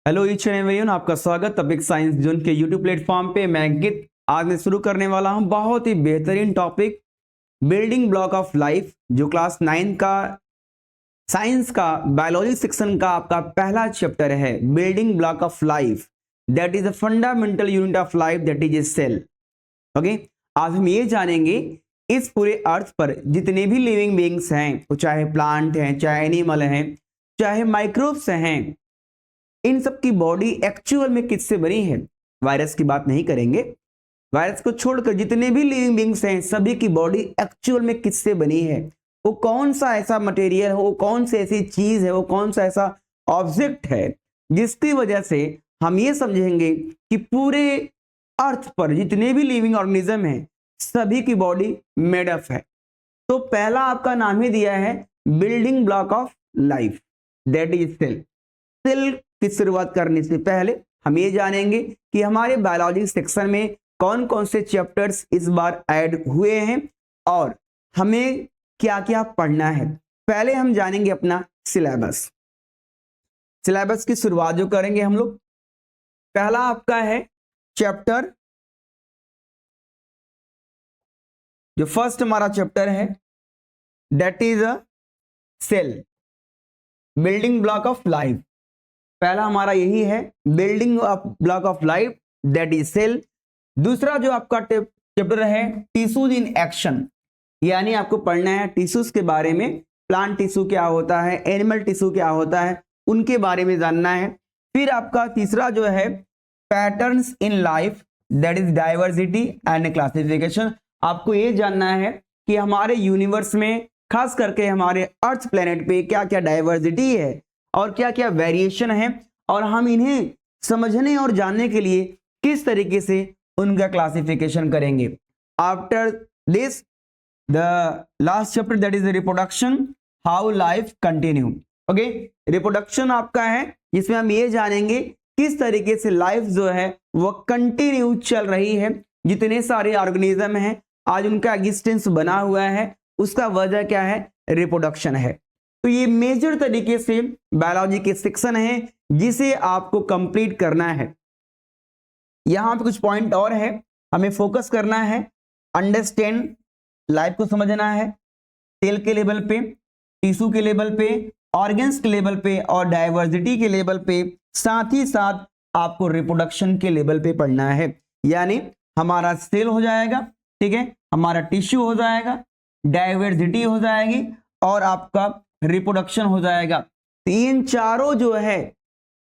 Hello each and everyone, आपका स्वागत topic science zone के यूट्यूब प्लेटफॉर्म पे। मैं अंकित आज मैं शुरू करने वाला हूं बहुत ही बेहतरीन topic building block of life, जो क्लास 9 का साइंस का बायोलॉजी सेक्शन का आपका पहला चैप्टर है। Building block of life, that is the fundamental unit of life, that is a cell. Okay, आज हम ये जानेंगे इस पूरे अर्थ पर जितने भी लिविंग बीइंग्स हैं, वो चाहे प्लांट हैं, चाहे एनिमल हैं, चाहे माइक्रोब्स हैं, इन सब की बॉडी एक्चुअल में किससे बनी है। वायरस की बात नहीं करेंगे, वायरस को छोड़कर जितने भी लिविंग बीइंग्स हैं सभी की बॉडी एक्चुअल में किससे बनी है। वो कौन सा ऐसा मटेरियल है, वो कौन सी ऐसी चीज है, वो कौन सा ऐसा ऑब्जेक्ट है जिसकी वजह से हम ये समझेंगे कि पूरे अर्थ पर जितने भी लिविंग ऑर्गेनिज्म हैं सभी की बॉडी मेड अप है। तो पहला आपका नाम ही दिया है building block of life, that is cell. Cell की शुरुआत करने से पहले हम ये जानेंगे कि हमारे बायोलॉजी सेक्शन में कौन कौन से चैप्टर्स इस बार ऐड हुए हैं और हमें क्या क्या पढ़ना है। पहले हम जानेंगे अपना सिलेबस। सिलेबस की शुरुआत जो करेंगे हम लोग, पहला आपका है चैप्टर, जो फर्स्ट हमारा चैप्टर है that is a cell, building block of life. पहला हमारा यही है building block of life, that is cell. दूसरा जो आपका चैप्टर है टिश्यूज इन एक्शन, यानी आपको पढ़ना है टिश्यूज के बारे में, प्लांट टिश्यू क्या होता है, एनिमल टिश्यू क्या होता है, उनके बारे में जानना है। फिर आपका तीसरा जो है patterns in life, that is diversity and classification. आपको ये जानना है कि हमारे यूनिवर्स में, खास करके हमारे अर्थ प्लेनेट पे क्या क्या डाइवर्सिटी है और क्या क्या वेरिएशन है, और हम इन्हें समझने और जानने के लिए किस तरीके से उनका क्लासिफिकेशन करेंगे। After this the last chapter that is reproduction, how life continue. Okay, reproduction आपका है जिसमें हम ये जानेंगे किस तरीके से लाइफ जो है वो कंटिन्यू चल रही है। जितने सारे ऑर्गेनिज्म हैं आज उनका एग्जिस्टेंस बना हुआ है, उसका वजह क्या है, रिप्रोडक्शन है। तो ये मेजर तरीके से बायोलॉजी के सेक्शन है जिसे आपको कंप्लीट करना है। यहां पे कुछ पॉइंट और है, हमें फोकस करना है, अंडरस्टैंड लाइफ को समझना है, सेल के लेवल पे, टिश्यू के लेवल पे, ऑर्गन्स के लेवल पे और डाइवर्सिटी के लेवल पे, साथ ही साथ आपको रिप्रोडक्शन के लेवल पे पढ़ना है। यानी हमारा सेल हो जाएगा, ठीक है, हमारा टिश्यू हो जाएगा, डाइवर्सिटी हो जाएगी और आपका रिप्रोडक्शन हो जाएगा। तो इन चारों जो है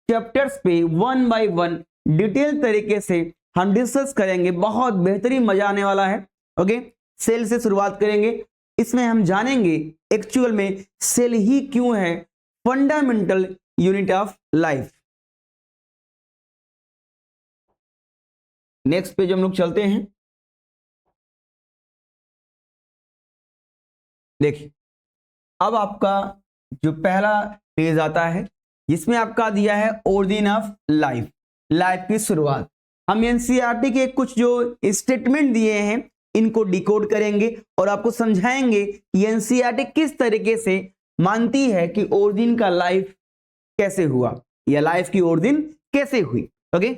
चैप्टर्स पे वन बाय वन डिटेल तरीके से हम डिस्कस करेंगे, बहुत बेहतरीन मजा आने वाला है। ओके, सेल से शुरुआत करेंगे, इसमें हम जानेंगे एक्चुअल में सेल ही क्यों है fundamental unit of life. Next page हम लोग चलते हैं। देखिए, अब आपका जो पहला पेज आता है जिसमें आपका दिया है ओरिजिन ऑफ लाइफ, लाइफ की शुरुआत। हम एनसीईआरटी के कुछ जो स्टेटमेंट दिए हैं इनको डिकोड करेंगे और आपको समझाएंगे कि एनसीईआरटी किस तरीके से मानती है कि ओरिजिन का लाइफ कैसे हुआ या लाइफ की ओरिजिन कैसे हुई। ओके,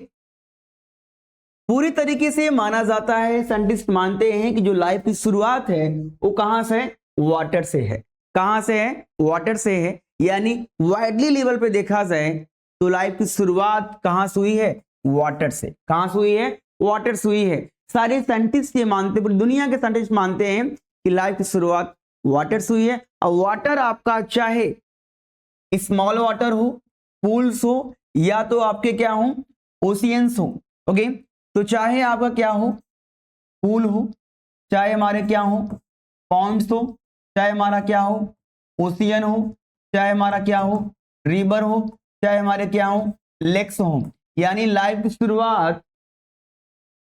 पूरी तरीके से माना जाता है, साइंटिस्ट मानते हैं कि जो लाइफ की शुरुआत है वो कहां से है, वाटर से है। कहां से है, वाटर से है। यानी वाइडली लेवल पे देखा जाए तो लाइफ की शुरुआत कहां से हुई है, वाटर से। कहां से हुई है, वाटर से हुई है। सारे साइंटिस्ट ये मानते, पूरी दुनिया के साइंटिस्ट मानते हैं कि लाइफ की शुरुआत वाटर से हुई है। और वाटर आपका चाहे स्मॉल वाटर हो, पूल्स हो, या तो आपके क्या हो, ओशियंस हो। ओके, तो चाहे आपका क्या हो, पूल हो, चाहे हमारे क्या हो, पॉन्ड्स हो, चाहे हमारा क्या हो, ओशियन हो, चाहे हमारा क्या हो, रिवर हो, चाहे हमारे क्या हो, लेक्स हो। यानी लाइफ की शुरुआत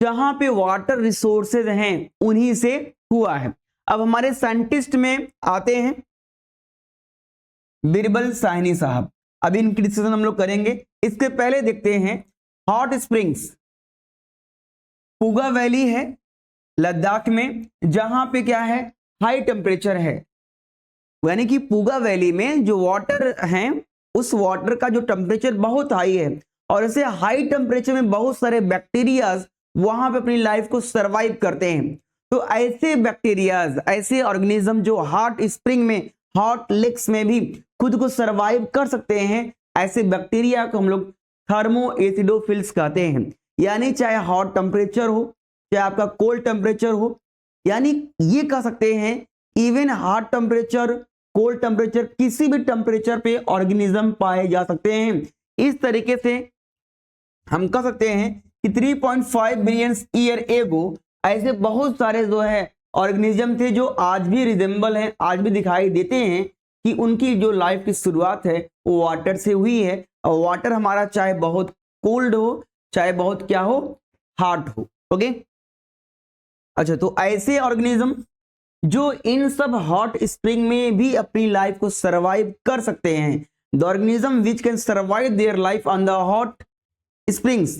जहां पे वाटर रिसोर्सेज हैं उन्हीं से हुआ है। अब हमारे साइंटिस्ट में आते हैं बिरबल साहनी साहब, अब इनकी डिस्कशन हम लोग करेंगे। इसके पहले देखते हैं हॉट स्प्रिंग्स, पूगा वैली है लद्दाख में, जहां पे क्या है, हाई टेम्परेचर है। यानी कि पूगा वैली में जो वाटर है उस वाटर का जो टेम्परेचर बहुत हाई है और ऐसे हाई टेम्परेचर में बहुत सारे बैक्टीरियाज वहां पे अपनी लाइफ को सरवाइव करते हैं। तो ऐसे बैक्टीरियाज, ऐसे ऑर्गेनिज्म जो हॉट स्प्रिंग में, हॉट लेक्स में भी खुद को सरवाइव कर सकते हैं, ऐसे बैक्टीरिया को हम लोग थर्मो एसिडोफिल्स कहते हैं। यानी चाहे हॉट टेम्परेचर हो, चाहे आपका कोल्ड टेम्परेचर हो, यानी ये कह सकते हैं even hot temperature, cold temperature, किसी भी टेम्परेचर पे ऑर्गेनिज्म पाए जा सकते हैं। इस तरीके से हम कह सकते हैं कि 3.5 बिलियन ईयर एगो ऐसे बहुत सारे जो है ऑर्गेनिज्म थे जो आज भी रिजेंबल हैं, आज भी दिखाई देते हैं कि उनकी जो लाइफ की शुरुआत है वो वाटर से हुई है। और वाटर हमारा चाहे बहुत कोल्ड हो, चाहे बहुत क्या हो, हॉट हो। ओके, अच्छा, तो ऐसे ऑर्गेनिज्म जो इन सब हॉट स्प्रिंग में भी अपनी लाइफ को सरवाइव कर सकते हैं, the organism which can survive their life on the hot springs,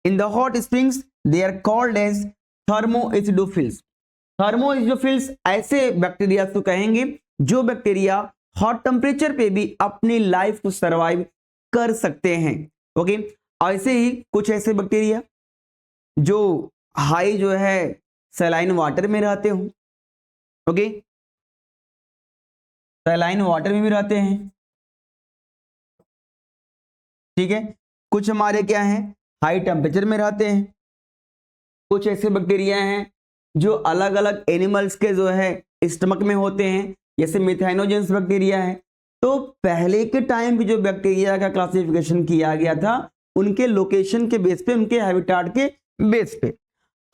in the hot springs they are called as thermoacidophils। thermoacidophils ऐसे बैक्टीरिया को कहेंगे जो बैक्टीरिया हॉट टेम्परेचर पे भी अपनी लाइफ को सरवाइव कर सकते हैं। ओके, ऐसे ही कुछ ऐसे बैक्टीरिया जो हाई जो है सैलाइन वाटर में रहते हो। ओके, सैलाइन वाटर में भी रहते हैं, ठीक है। कुछ हमारे क्या हैं, हाई टेम्परेचर में रहते हैं। कुछ ऐसे बैक्टीरिया हैं जो अलग अलग एनिमल्स के जो है स्टमक में होते हैं, जैसे मिथाइनोजेंस बैक्टीरिया है। तो पहले के टाइम पे जो बैक्टीरिया का क्लासिफिकेशन किया गया था उनके लोकेशन के बेस पे, उनके हैबिटाट के बेस पे।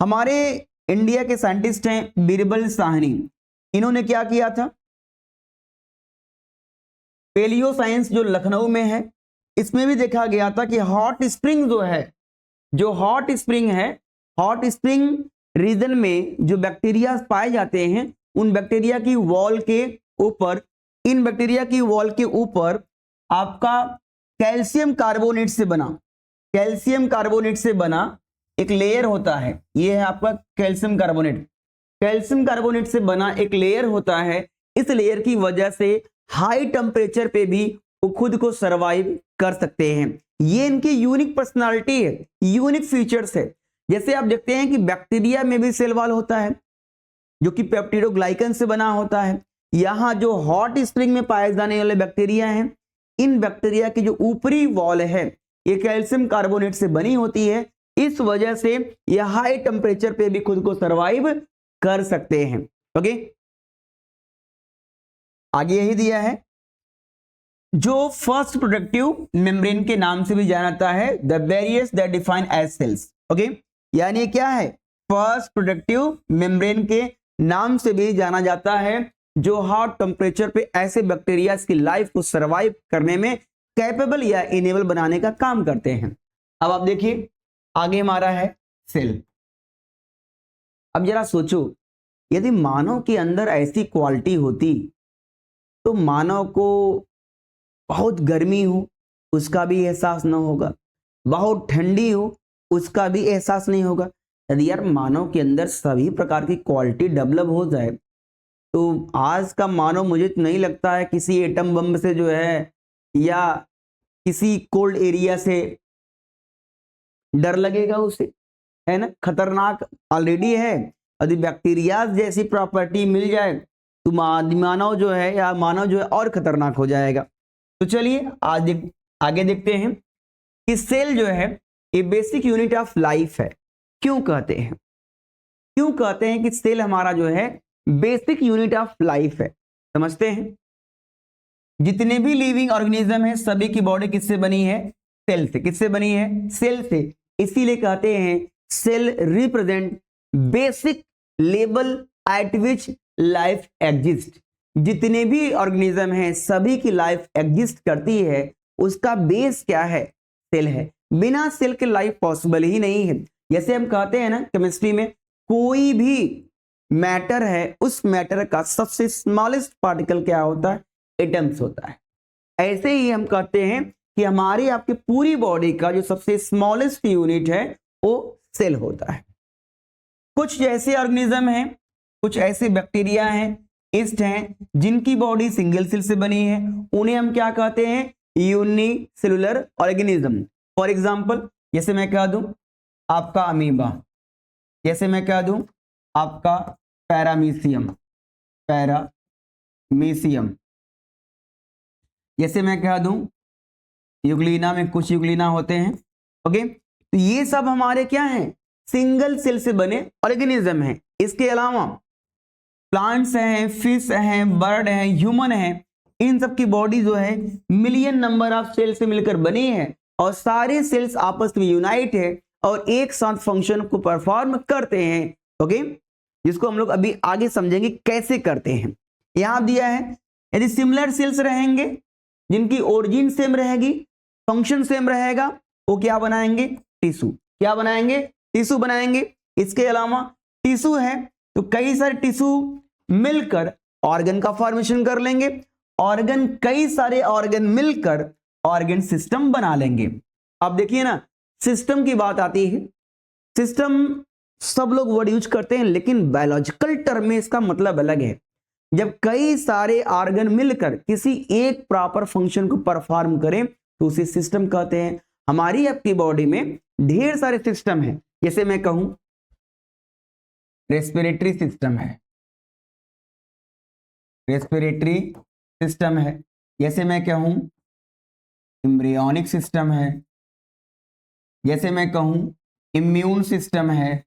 हमारे इंडिया के साइंटिस्ट हैं बीरबल साहनी, इन्होंने क्या किया था, पेलियो साइंस जो लखनऊ में है, इसमें भी देखा गया था कि हॉट स्प्रिंग जो है, जो हॉट स्प्रिंग है, हॉट स्प्रिंग रीजन में जो बैक्टीरिया पाए जाते हैं, उन बैक्टीरिया की वॉल के ऊपर, इन बैक्टीरिया की वॉल के ऊपर आपका कैल्शियम कार्बोनेट से बना, कैल्शियम कार्बोनेट से बना एक लेयर होता है। ये है आपका कैल्शियम कार्बोनेट, कैल्शियम कार्बोनेट से बना एक लेयर होता है। इस लेयर की वजह से हाई टेम्परेचर पे भी वो खुद को सरवाइव कर सकते हैं। ये इनकी यूनिक पर्सनालिटी है, यूनिक फीचर्स है। जैसे आप देखते हैं कि बैक्टीरिया में भी सेल वॉल होता है जो कि पेप्टिडोग्लाइकन से बना होता है। यहाँ जो हॉट स्प्रिंग में पाए जाने वाले बैक्टीरिया हैं, इन बैक्टीरिया की जो ऊपरी वॉल है ये कैल्शियम कार्बोनेट से बनी होती है। इस वजह से यह हाई टेम्परेचर पे भी खुद को सरवाइव कर सकते हैं। ओके, आगे यही दिया है जो फर्स्ट प्रोडक्टिव मेम्ब्रेन के नाम से भी जाना जाता है, the barriers that define as cells. Okay, यानी क्या है, फर्स्ट प्रोडक्टिव मेम्ब्रेन के नाम से भी जाना जाता है, जो हॉट टेम्परेचर पे ऐसे बैक्टीरिया की लाइफ को सरवाइव करने में कैपेबल या इनेबल बनाने का काम करते हैं। अब आप देखिए आगे हमारा है सेल। अब जरा सोचो, यदि मानव के अंदर ऐसी क्वालिटी होती तो मानव को बहुत गर्मी हो उसका भी एहसास न होगा, बहुत ठंडी हो उसका भी एहसास नहीं होगा। यदि यार मानव के अंदर सभी प्रकार की क्वालिटी डेवलप हो जाए तो आज का मानव, मुझे तो नहीं लगता है किसी एटम बम से जो है या किसी कोल्ड एरिया से डर लगेगा उसे, है ना। खतरनाक ऑलरेडी है, यदि बैक्टीरिया जैसी प्रॉपर्टी मिल जाए तो मानव जो है या मानव जो है और खतरनाक हो जाएगा। तो चलिए आज आगे देखते हैं कि सेल जो है ये बेसिक यूनिट ऑफ लाइफ है। क्यों कहते हैं, क्यों कहते हैं कि सेल हमारा जो है बेसिक यूनिट ऑफ लाइफ है, समझते हैं। जितने भी लिविंग ऑर्गेनिज्म है सभी की बॉडी किससे बनी है, सेल से। किससे बनी है, सेल से। इसीलिए कहते हैं cell represent basic level at which life exist. जितने भी ऑर्गेनिज्म हैं सभी की लाइफ एग्जिस्ट करती है, उसका बेस क्या है, सेल है। बिना सेल के लाइफ पॉसिबल ही नहीं है। जैसे हम कहते हैं ना केमिस्ट्री में, कोई भी मैटर है उस मैटर का सबसे स्मॉलेस्ट पार्टिकल क्या होता है, एटम्स होता है। ऐसे ही हम कहते हैं कि हमारी आपकी पूरी बॉडी का जो सबसे स्मॉलेस्ट यूनिट है वो सेल होता है। कुछ जैसे ऑर्गेनिज्म हैं, कुछ ऐसे बैक्टीरिया हैं, ईस्ट हैं, जिनकी बॉडी सिंगल सेल से बनी है, उन्हें हम क्या कहते हैं, यूनिसेलुलर ऑर्गेनिज्म। फॉर एग्जाम्पल जैसे मैं कह दूं आपका अमीबा, जैसे मैं कह दूं आपका पैरामीशियम, जैसे मैं कह दूं यूग्लिना में कुछ यूग्लिना होते हैं। ओके, तो ये सब हमारे क्या हैं, सिंगल सेल से बने ऑर्गेनिज्म हैं। इसके अलावा प्लांट्स हैं, फिश हैं, बर्ड हैं, ह्यूमन हैं, इन सब की बॉडी जो है मिलियन नंबर ऑफ सेल से मिलकर बनी है और सारे सेल्स आपस में यूनाइट है और एक साथ फंक्शन को परफॉर्म करते हैं। ओके, जिसको हम लोग अभी आगे समझेंगे कैसे करते हैं। यहां दिया है यदि सिमिलर सेल्स रहेंगे जिनकी ओरिजिन सेम रहेगी, फंक्शन सेम रहेगा, वो क्या बनाएंगे, टिश्यू। क्या बनाएंगे, टिश्यू बनाएंगे। इसके अलावा टिश्यू है तो कई सारे टिश्यू मिलकर ऑर्गन का फॉर्मेशन कर लेंगे, ऑर्गन कई सारे ऑर्गन मिलकर ऑर्गन सिस्टम बना लेंगे। अब देखिए ना, सिस्टम की बात आती है, सिस्टम सब लोग वर्ड यूज करते हैं लेकिन बायोलॉजिकल टर्म में इसका मतलब अलग है। जब कई सारे ऑर्गन मिलकर किसी एक प्रॉपर फंक्शन को परफॉर्म करें तो उसे सिस्टम कहते हैं। हमारी आपकी बॉडी में ढेर सारे सिस्टम हैं। जैसे मैं कहूं रेस्पिरेटरी सिस्टम है, रेस्पिरेटरी सिस्टम है। जैसे मैं कहूं एम्ब्रियोनिक सिस्टम है, जैसे मैं कहूं इम्यून सिस्टम है,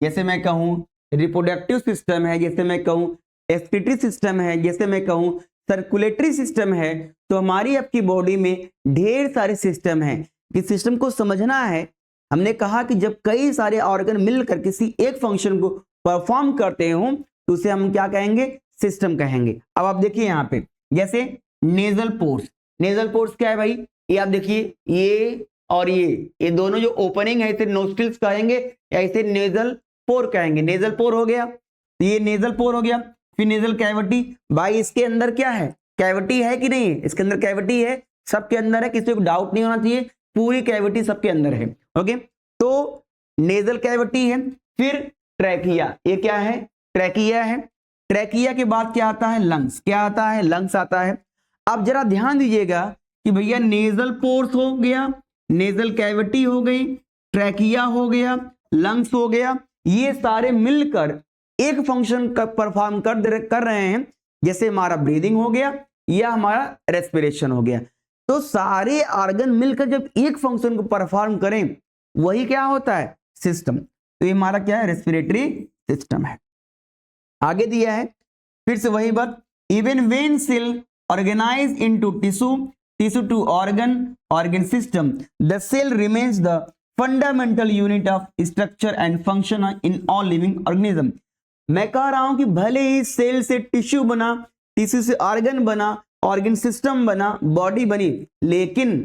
जैसे मैं कहूं रिप्रोडक्टिव सिस्टम है, जैसे मैं कहूं एक्सक्रीटरी सिस्टम है, जैसे मैं कहूं सर्कुलेटरी सिस्टम है। तो हमारी आपकी बॉडी में ढेर सारे सिस्टम हैं। इस सिस्टम को समझना है। हमने कहा कि जब कई सारे ऑर्गन मिलकर किसी एक फंक्शन को परफॉर्म करते हो तो उसे हम क्या कहेंगे, सिस्टम कहेंगे। अब आप देखिए यहाँ पे जैसे नेजल पोर्स, नेजल पोर्स क्या है भाई, ये आप देखिए ये और ये दोनों जो ओपनिंग है इसे नोस्ट्रिल्स कहेंगे या इसे नेजल पोर कहेंगे। नेजल पोर हो गया, ये नेजल पोर हो गया। फिर नेजल कैविटी, भाई इसके अंदर क्या है, कैविटी है कि नहीं है, इसके अंदर कैविटी है, सबके अंदर है, किसी को डाउट नहीं होना चाहिए, पूरी कैविटी सबके अंदर है। ओके, तो नेजल कैविटी है। फिर ट्रैकिया, ये क्या है, ट्रैकिया है। ट्रैकिया के बाद क्या आता है, लंग्स। क्या आता है, लंग्स आता है। अब जरा ध्यान दीजिएगा कि भैया नेजल पोर्स हो गया, नेजल कैविटी हो गई, ट्रैकिया हो गया, लंग्स हो गया, ये सारे मिलकर एक फंक्शन का परफॉर्म कर रहे हैं। जैसे हमारा ब्रीदिंग हो गया या हमारा रेस्पिरेशन हो गया। तो सारे ऑर्गन मिलकर जब एक फंक्शन को परफॉर्म करें वही क्या होता है, सिस्टम। तो ये हमारा क्या है, रेस्पिरेटरी सिस्टम है। आगे दिया है फिर से वही बात, even when cell organise into tissue, tissue to organ, organ system, the cell remains the fundamental unit of structure and function in all living organism. मैं कह रहा हूं कि भले ही सेल से टिश्यू बना, टिश्यू से ऑर्गन बना, ऑर्गन सिस्टम बना, बॉडी बनी, लेकिन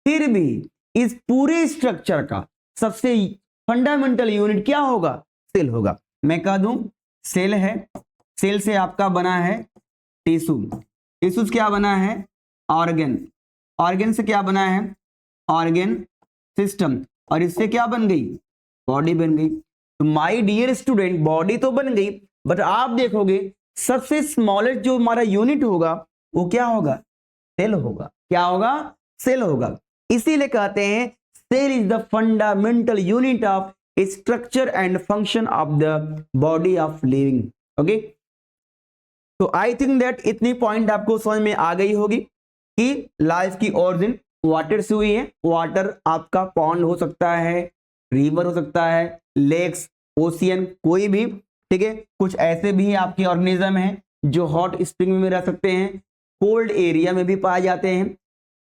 फिर भी इस पूरे स्ट्रक्चर का सबसे फंडामेंटल यूनिट क्या होगा, सेल होगा। मैं कह दूं सेल है, सेल से आपका बना है टिश्यू, टिश्यू से क्या बना है, ऑर्गन, ऑर्गन से क्या बना है, ऑर्गन सिस्टम, और इससे क्या बन गई, बॉडी बन गई। तो माय डियर स्टूडेंट, बॉडी तो बन गई बट आप देखोगे सबसे स्मॉलेस्ट जो हमारा यूनिट होगा वो क्या होगा, सेल होगा। क्या होगा, सेल होगा। इसीलिए कहते हैं cell is the fundamental unit of structure and function of the body of living. Okay, तो आई थिंक दैट इतनी पॉइंट आपको समझ में आ गई होगी कि लाइफ की ओरिजिन वाटर से हुई है। वाटर आपका पॉन्ड हो सकता है, रिवर हो सकता है, लेक्स, ओशियन, कोई भी, ठीक है। कुछ ऐसे भी आपके ऑर्गेनिज्म हैं जो हॉट स्प्रिंग में रह सकते हैं, कोल्ड एरिया में भी पाए जाते हैं,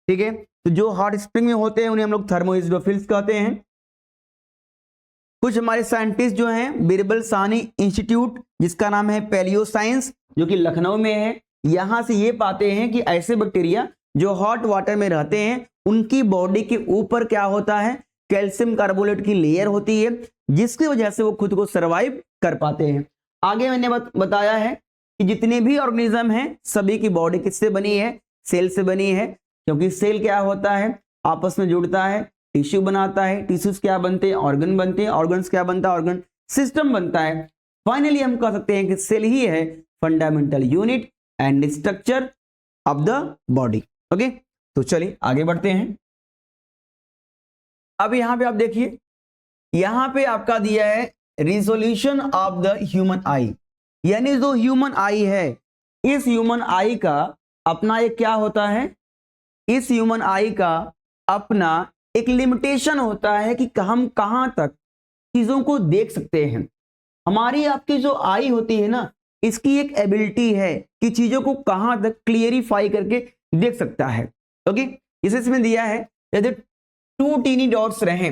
ठीक है। तो जो हॉट स्प्रिंग में होते हैं उन्हें हम लोग थर्मोइजोफिल्स कहते हैं। कुछ हमारे साइंटिस्ट जो हैं, बिरबल साहनी इंस्टीट्यूट जिसका नाम है पैलियो साइंस, जो कि लखनऊ में है, यहां से ये पाते हैं कि ऐसे बैक्टीरिया जो हॉट वाटर में रहते हैं उनकी बॉडी के ऊपर क्या होता है, कैल्शियम कार्बोनेट की लेयर होती है, जिसकी वजह से वो खुद को सरवाइव कर पाते हैं। आगे मैंने बताया है कि जितने भी ऑर्गेनिज्म हैं सभी की बॉडी किससे बनी है, सेल से बनी है। क्योंकि सेल क्या होता है, आपस में जुड़ता है, टिश्यू बनाता है, टिश्यूज क्या बनते हैं, ऑर्गन बनते हैं, ऑर्गन्स क्या बनता है, ऑर्गन सिस्टम बनता है। फाइनली हम कह सकते हैं कि सेल ही है fundamental unit and structure of the body. Okay, तो चलिए आगे बढ़ते हैं। अब यहाँ पे आप देखिए, यहाँ पे आपका दिया है रिजोल्यूशन ऑफ द ह्यूमन आई, यानी जो ह्यूमन आई है, इस ह्यूमन आई का अपना एक क्या होता है, इस ह्यूमन आई का अपना एक लिमिटेशन होता है कि हम कहां तक चीजों को देख सकते हैं। हमारी आपकी जो आई होती है ना, इसकी एक एबिलिटी है कि चीजों को कहां तक क्लियरिफाई करके देख सकता है। ओके, इसे इसमें दिया है यदि टू टीनी डॉट्स रहे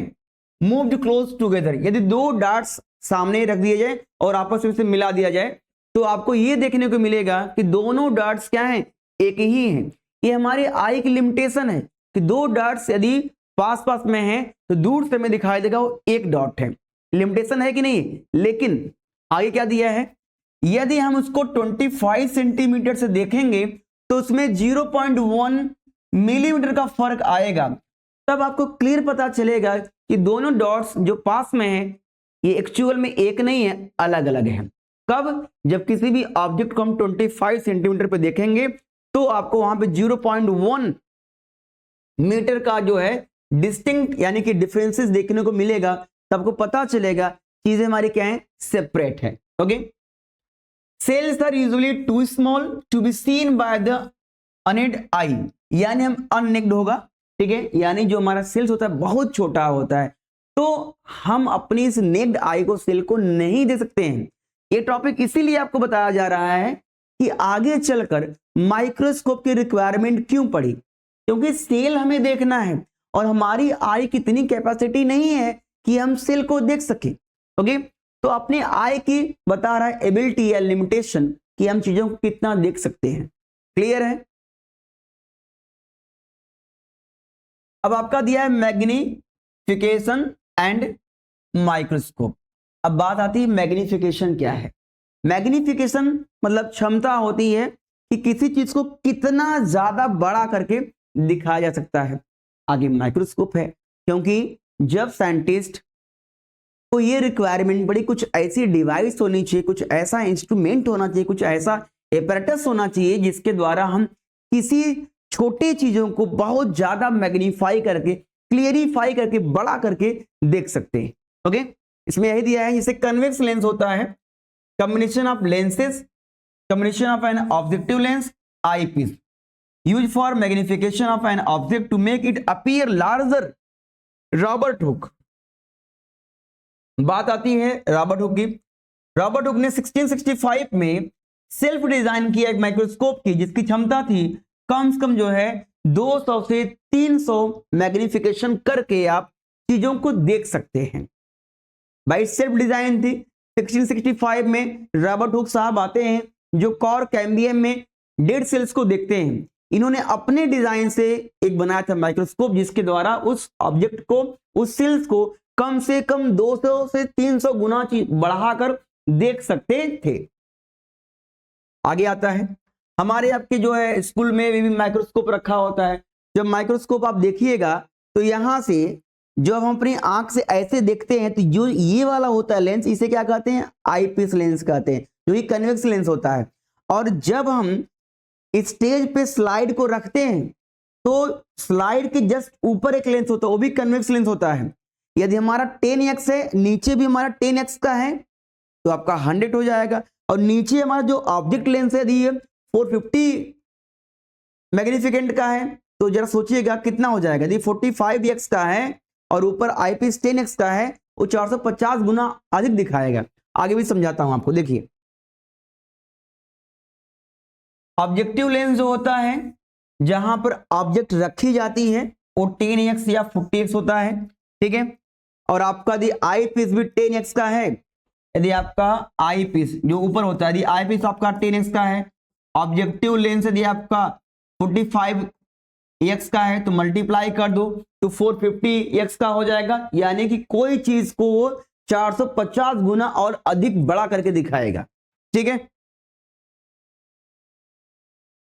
मूव्ड क्लोज टुगेदर, यदि दो डॉट्स सामने रख दिए जाए और आपस में से मिला दिया जाए तो आपको यह देखने को मिलेगा कि दोनों डॉट्स क्या हैं, एक ही हैं। ये हमारी आई की लिमिटेशन है कि दो डॉट्स यदि पास पास में हैं तो दूर से हमें दिखाई देगा वो एक डॉट है। लिमिटेशन है कि नहीं? लेकिन आगे क्या दिया है, यदि हम उसको 25 सेंटीमीटर से देखेंगे तो उसमें 0.1 मिलीमीटर का फर्क आएगा। तब आपको क्लियर पता चलेगा कि दोनों डॉट्स जो पास में हैं ये एक्चुअल में एक नहीं है, अलग अलग है। कब? जब किसी भी ऑब्जेक्ट को हम 25 सेंटीमीटर पे देखेंगे तो आपको वहां पे 0.1 मीटर का जो है डिस्टिंक्ट यानी कि डिफरेंसेस देखने को मिलेगा। तब आपको पता चलेगा चीजें हमारी क्या है, सेपरेट है। Okay, cells are usually too small to be seen by the unaided eye, यानी हम अननेक्ड होगा, ठीक है, यानी जो हमारा सेल्स होता है बहुत छोटा होता है, तो हम अपनी इस नेक्ड आई को सेल को नहीं दे सकते हैं। ये टॉपिक इसीलिए आपको बताया जा रहा है कि आगे चलकर माइक्रोस्कोप की रिक्वायरमेंट क्यों पड़ी, क्योंकि सेल हमें देखना है और हमारी आई की इतनी कैपेसिटी नहीं है कि हम सेल को देख सके। ओके, तो अपने आई की बता रहा है एबिलिटी या लिमिटेशन कि हम चीजों को कितना देख सकते हैं। क्लियर है? अब आपका दिया है मैग्निफिकेशन एंड माइक्रोस्कोप। अब बात आती है मैग्निफिकेशन क्या है। मैग्निफिकेशन मतलब क्षमता होती है कि किसी चीज को कितना ज्यादा बड़ा करके दिखाया जा सकता है। आगे माइक्रोस्कोप है, क्योंकि जब साइंटिस्ट को ये रिक्वायरमेंट पड़ी, कुछ ऐसी डिवाइस होनी चाहिए, कुछ ऐसा इंस्ट्रूमेंट होना चाहिए, कुछ ऐसा एपरेटस होना चाहिए जिसके द्वारा हम किसी छोटी चीजों को बहुत ज्यादा मैग्नीफाई करके, क्लियरिफाई करके, बड़ा करके देख सकते हैं। ओके, इसमें यही दिया है, जैसे कन्वेक्स लेंस होता है, combination of lenses, combination of an objective lens, eyepiece use for magnification of an object to make it appear larger. Robert Hooke, बात आती है रॉबर्ट हुक की। रॉबर्ट हुक ने 1665 में सेल्फ डिजाइन किया एक माइक्रोस्कोप की जिसकी क्षमता थी कम से कम जो है 200 से 300 मैग्निफिकेशन करके आप चीजों को देख सकते हैं। भाई सेल्फ डिजाइन थी। 1665 में रॉबर्ट हुक साहब आते हैं जो कॉर कैम्बियम में डेड सेल्स को देखते हैं। इन्होंने अपने डिजाइन से एक बनाया था माइक्रोस्कोप जिसके द्वारा उस ऑब्जेक्ट को, उस सेल्स को कम से कम 200 से 300 गुना बढ़ाकर देख सकते थे। आगे आता है, हमारे आपके जो है स्कूल में भी माइक्रोस्कोप रखा होता है। जब माइक्रोस्कोप आप देखिएगा तो यहां से जब हम अपनी आंख से ऐसे देखते हैं तो जो ये वाला होता है लेंस, इसे क्या कहते हैं, आईपीस लेंस कहते हैं, जो कि कन्वेक्स लेंस होता है। और जब हम स्टेज पे स्लाइड को रखते हैं तो स्लाइड के जस्ट ऊपर एक लेंस होता है, वो भी कन्वेक्स लेंस होता है। यदि हमारा 10x है, नीचे भी हमारा 10x का है तो आपका 100 हो जाएगा। और नीचे हमारा जो ऑब्जेक्ट लेंस है यदि 450 मैग्निफिकेंट का है तो जरा सोचिएगा कितना हो जाएगा। यदि 45x का है और ऊपर आईपीस 10x का है, वो 450 गुना अधिक दिखाएगा। आगे भी समझाता हूं आपको। देखिए, ऑब्जेक्टिव लेंस जो होता है जहां पर ऑब्जेक्ट रखी जाती है वो 10x या 50x होता है, ठीक है। और आपका यदि आई पीस भी 10x का है, यदि आपका आई पीस जो ऊपर होता है, यदि आई पीस आपका 10x का है, ऑब्जेक्टिव लेंस यदि आपका 45x का है तो मल्टीप्लाई कर दो तो 450x का हो जाएगा। यानी कि कोई चीज को 450 गुना और अधिक बड़ा करके दिखाएगा, ठीक है।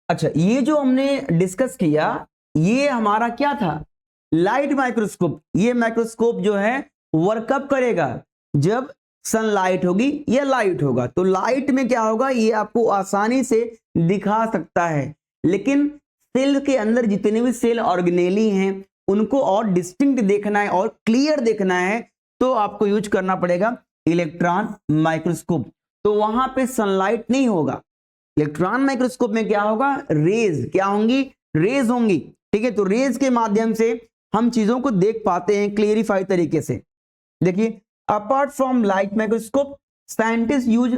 अच्छा, ये जो हमने डिस्कस किया ये हमारा क्या था, लाइट माइक्रोस्कोप। ये माइक्रोस्कोप जो है वर्क कब करेगा, जब सनलाइट होगी या लाइट होगा। तो लाइट में क्या होगा, ये आपको आसानी से दिखा सकता है, लेकिन सेल के अंदर जितने भी सेल ऑर्गेनेली हैं उनको और डिस्टिंक्ट देखना है और क्लियर देखना है तो आपको यूज करना पड़ेगा इलेक्ट्रॉन माइक्रोस्कोप। तो वहां पे सनलाइट नहीं होगा, इलेक्ट्रॉन माइक्रोस्कोप में क्या होगा, रेज, क्या होंगी, रेज होंगी। ठीक है, तो रेज के माध्यम से हम चीजों को देख पाते हैं क्लियरिफाई तरीके से। देखिए, apart from light microscope scientist use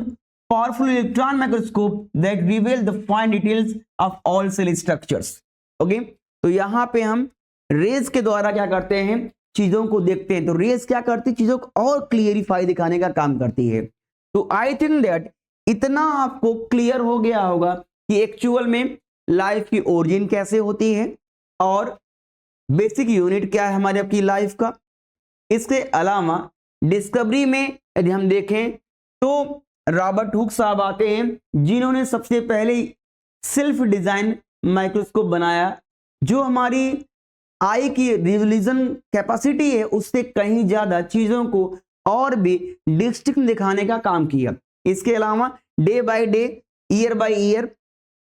powerful electron microscope that reveal the fine details of all cell structures. Okay, तो यहां पे हम रेज के द्वारा क्या करते हैं, चीजों को देखते हैं। तो रेज क्या करती है, चीजों को और क्लियरिफाई दिखाने का काम करती है। तो आई थिंक दैट इतना आपको क्लियर हो गया होगा कि एक्चुअल में लाइफ की ओरिजिन कैसे होती है और बेसिक यूनिट क्या है हमारे आपकी लाइफ का। इसके अलावा डिस्कवरी में यदि हम देखें तो रॉबर्ट हुक साहब आते हैं जिन्होंने सबसे पहले सेल्फ डिजाइन माइक्रोस्कोप बनाया, जो हमारी आई की रिजोल्यूशन कैपेसिटी है उससे कहीं ज्यादा चीजों को और भी डिस्टिंक्ट दिखाने का काम किया। इसके अलावा day by day, year by year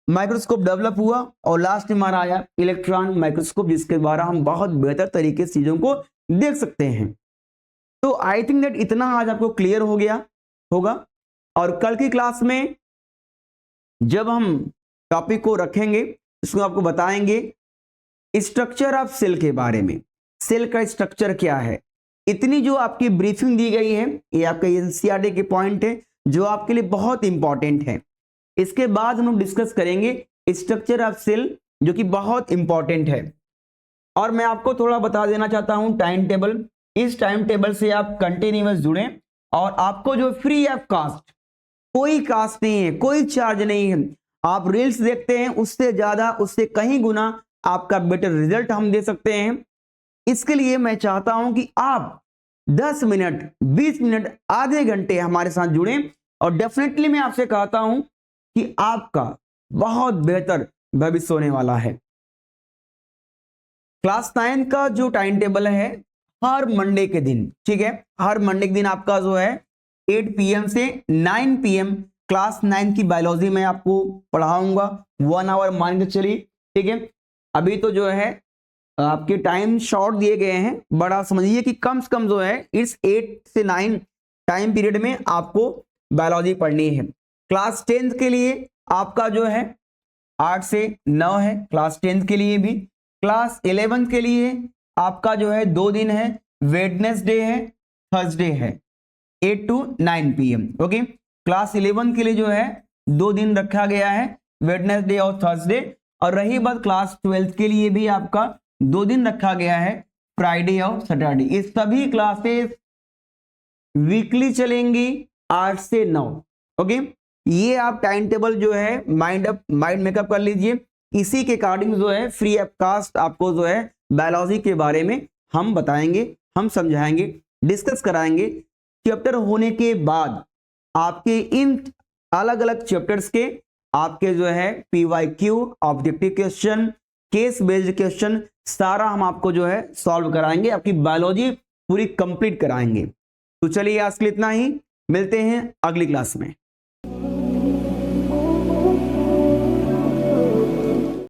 microscope develop हुआ और लास्ट में हमारा आया इलेक्ट्रॉन माइक्रोस्कोप, जिसके द्वारा हम बहुत बेहतर तरीके से चीजों को देख सकते हैं। तो आई थिंक दैट इतना आज आपको क्लियर हो गया होगा। और कल की क्लास में जब हम टॉपिक को रखेंगे इसको आपको बताएंगे स्ट्रक्चर ऑफ सेल के बारे में, सेल का स्ट्रक्चर क्या है। इतनी जो आपकी ब्रीफिंग दी गई है ये आपका एनसीईआरटी के पॉइंट है जो आपके लिए बहुत इंपॉर्टेंट है। इसके बाद हम लोग डिस्कस करेंगे स्ट्रक्चर ऑफ सेल जो कि बहुत इंपॉर्टेंट है। और मैं आपको थोड़ा बता देना चाहता हूं टाइम टेबल, इस टाइम टेबल से आप कंटिन्यूअस जुड़ें और आपको जो फ्री ऑफ कास्ट, कोई कास्ट नहीं है, कोई चार्ज नहीं है, आप रील्स देखते हैं उससे ज्यादा, उससे कहीं गुना आपका बेटर रिजल्ट हम दे सकते हैं। इसके लिए मैं चाहता हूं कि आप 10 मिनट, 20 मिनट, आधे घंटे हमारे साथ जुड़ें और डेफिनेटली मैं आपसे कहता हूं कि आपका बहुत बेहतर भविष्य होने वाला है। क्लास 9 का जो टाइम टेबल है हर मंडे के दिन, ठीक है, हर मंडे के दिन आपका जो है 8 PM से 9 PM क्लास 9 की बायोलॉजी में आपको पढ़ाऊंगा, 1 आवर मान के चलिए। ठीक है, अभी तो जो है आपके टाइम शॉर्ट दिए गए हैं, बड़ा समझिए कि कम से कम जो है इस 8 से 9 टाइम पीरियड में आपको बायोलॉजी पढ़नी है। क्लास 10th के लिए आपका जो है 8 से 9 है क्लास 10th के लिए भी। क्लास 11th के लिए आपका जो है 2 दिन है, वेडनेसडे है, थर्सडे है, 8 to 9 PM। ओके, क्लास 11 के लिए जो है 2 दिन रखा गया है, वेडनेसडे और थर्सडे। और रही बात क्लास 12th के लिए भी आपका 2 दिन रखा गया है, फ्राइडे और सैटरडे। ये सभी क्लासेस वीकली चलेंगी 8 से 9। ओके, ये आप टाइम टेबल जो है माइंड मेकअप कर लीजिए। इसी के अकॉर्डिंग जो है फ्री ऑफ कास्ट आपको जो है बायोलॉजी के बारे में हम बताएंगे, हम समझाएंगे, डिस्कस कराएंगे। चैप्टर होने के बाद आपके इन अलग अलग चैप्टर्स के आपके जो है PYQ, objective question, case based question सारा हम आपको जो है सॉल्व कराएंगे, आपकी बायोलॉजी पूरी कंप्लीट कराएंगे। तो चलिए आज के लिए इतना ही, मिलते हैं अगली क्लास में।